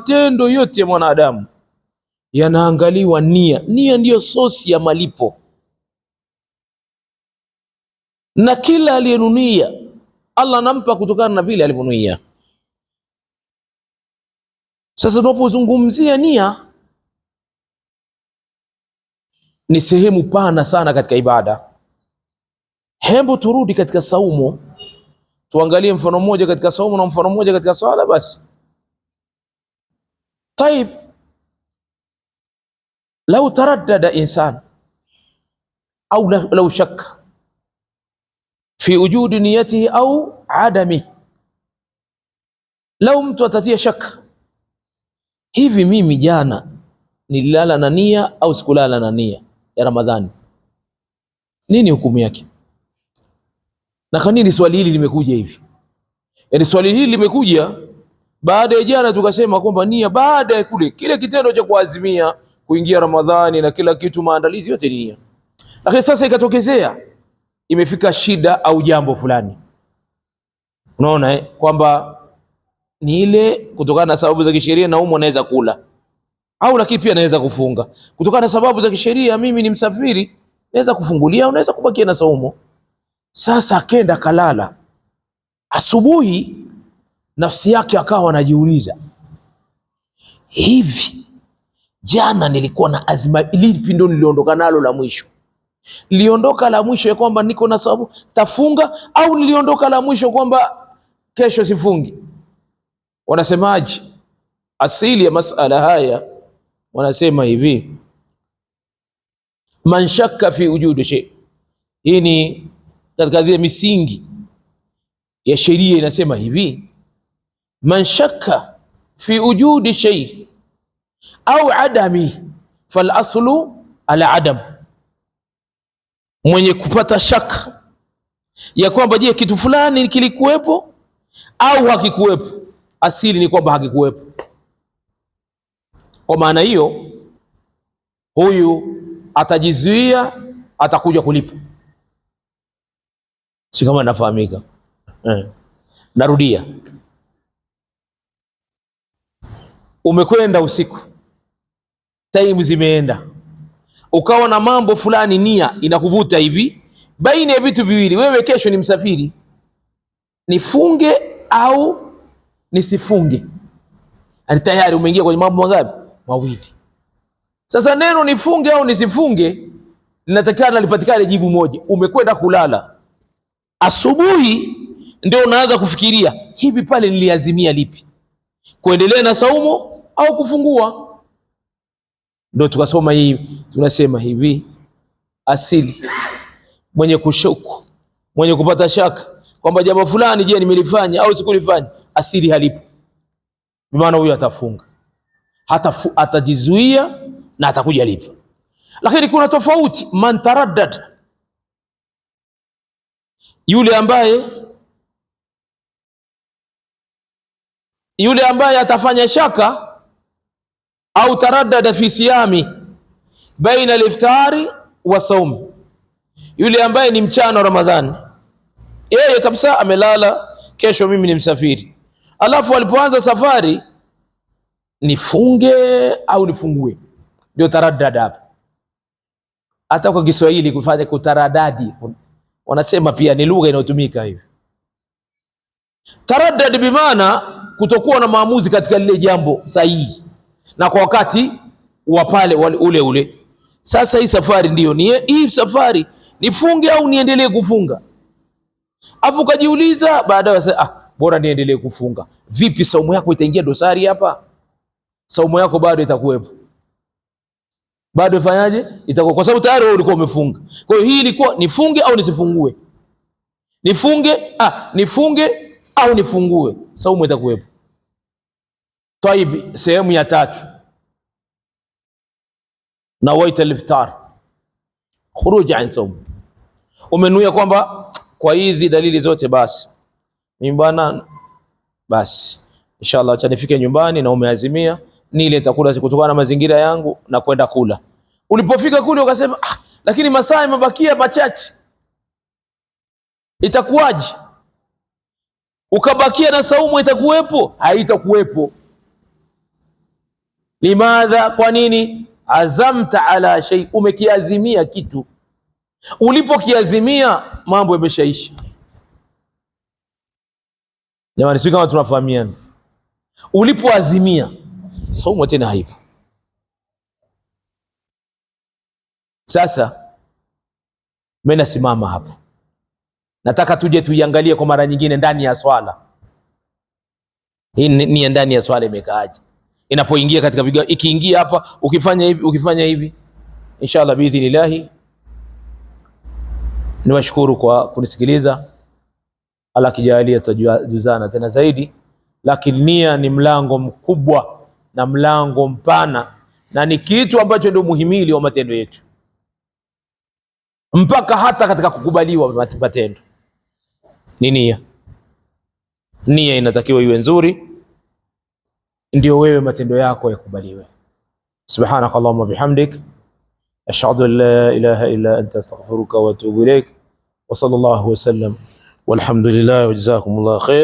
Matendo yote ya mwanadamu yanaangaliwa nia. Nia ndiyo sosi ya malipo, na kila aliyenuia Allah anampa kutokana na vile alivyonuia. Sasa tunapozungumzia nia, ni sehemu pana sana katika ibada. Hebu turudi katika saumu, tuangalie mfano mmoja katika saumu na mfano mmoja katika swala basi. Taib, lau taraddada insan au lau shakka fi wujudi niyatihi au adami, lau mtu atatia shaka, hivi mimi jana nililala na nia au sikulala na nia ya Ramadhani, nini hukumu yake? Na kwa nini swali hili limekuja hivi? Yaani swali hili limekuja baada ya jana tukasema kwamba nia, baada ya kile kitendo cha kuazimia kuingia Ramadhani na kila kitu, maandalizi yote ni nia. Lakini sasa ikatokezea imefika shida au jambo fulani, unaona kwamba ni ile kutokana na sababu za kisheria na umo naweza kula, au lakini pia naweza kufunga kutokana na sababu za kisheria. Mimi ni msafiri, naweza kufungulia au naweza kubakia na saumu. Sasa akenda kalala, asubuhi nafsi yake akawa anajiuliza, hivi jana nilikuwa na azma lipi ndio niliondoka nalo la mwisho? Niliondoka la mwisho ya kwamba niko na sababu tafunga, au niliondoka la mwisho kwamba kesho sifungi? Wanasemaje asili ya masala haya? Wanasema hivi, man shakka fi wujudi shay. Hii ni katika zile misingi ya sheria, inasema hivi, man shakka fi wujudi shay au adami fal aslu ala adam. Mwenye kupata shaka ya kwamba je, kitu fulani kilikuwepo au hakikuwepo, asili ni kwamba hakikuwepo. Kwa maana hiyo, huyu atajizuia, atakuja kulipa. Si kama nafahamika? Narudia, umekwenda usiku, time zimeenda, ukawa na mambo fulani, nia inakuvuta hivi baina ya vitu viwili. Wewe kesho ni msafiri, nifunge au nisifunge? Ani tayari umeingia kwenye mambo mangapi? Mawili. Sasa neno nifunge au nisifunge linatakana lipatikane jibu moja. Umekwenda kulala, asubuhi ndio unaanza kufikiria, hivi pale niliazimia lipi, kuendelea na saumu au kufungua? Ndio tukasoma hii, tunasema hivi, asili mwenye kushuku, mwenye kupata shaka kwamba jambo fulani, je, nimelifanya au sikulifanya, asili halipo, maana huyo atafunga, atajizuia na atakuja lipa. Lakini kuna tofauti, man taraddad, yule ambaye atafanya shaka au taraddada fi siyami baina al-iftari wa saum, yule ambaye ni mchana wa Ramadhani, yeye kabisa amelala, kesho mimi ni msafiri, alafu alipoanza safari, nifunge au nifungue, ndio taraddada hapa. Hata kwa Kiswahili kufanya kutaradadi, wanasema pia ni lugha inayotumika hivi. Taraddad bi maana kutokuwa na maamuzi katika lile jambo sahihi na kwa wakati wa pale ule. Sasa hii safari ndio ni hii safari, nifunge au niendelee kufunga? Afu kajiuliza baadaye, bora niendelee kufunga. Vipi, saumu yako itaingia dosari hapa? Saumu yako bado itakuwepo, bado ifanyaje? Itakuwa, kwa sababu tayari wewe ulikuwa umefunga. Kwa hiyo hii ilikuwa nifunge au nisifungue, nifunge au nifungue, saumu itakuwepo. Taib, sehemu ya tatu, nawaita al-iftar, khuruj an saum. Umenuia kwamba kwa hizi dalili zote, basi mimi bwana, basi inshallah acha nifike nyumbani, na umeazimia nile nitakula kutokana na mazingira yangu na kwenda kula. Ulipofika kule ukasema, lakini masaa yamebakia machache, itakuwaje? Ukabakia na saumu, itakuwepo? Haitakuwepo. Limadha, kwa nini? Azamta ala shay, umekiazimia kitu. Ulipokiazimia mambo yameshaisha. Jamani, sio kama tunafahamiana. Ulipoazimia saumu tena haipo. Sasa mimi nasimama hapo, nataka tuje tuiangalie kwa mara nyingine ndani ya swala hii. Ni ndani ya swala imekaaje inapoingia katika vigao? Ikiingia hapa, ukifanya hivi inshallah biidhnillahi. Niwashukuru kwa kunisikiliza. Allah kijalia tutajuzana tena zaidi, lakini nia ni mlango mkubwa na mlango mpana, na ni kitu ambacho ndio muhimili wa matendo yetu, mpaka hata katika kukubaliwa matendo ni nia. Nia inatakiwa iwe nzuri, ndio wewe matendo yako yakubaliwe. Subhanaka Allahumma bihamdik, ashhadu an la ilaha illa anta, astaghfiruka wa atubu ilaik, wa sallallahu wa sallam walhamdulillah wa jazakumullah khair.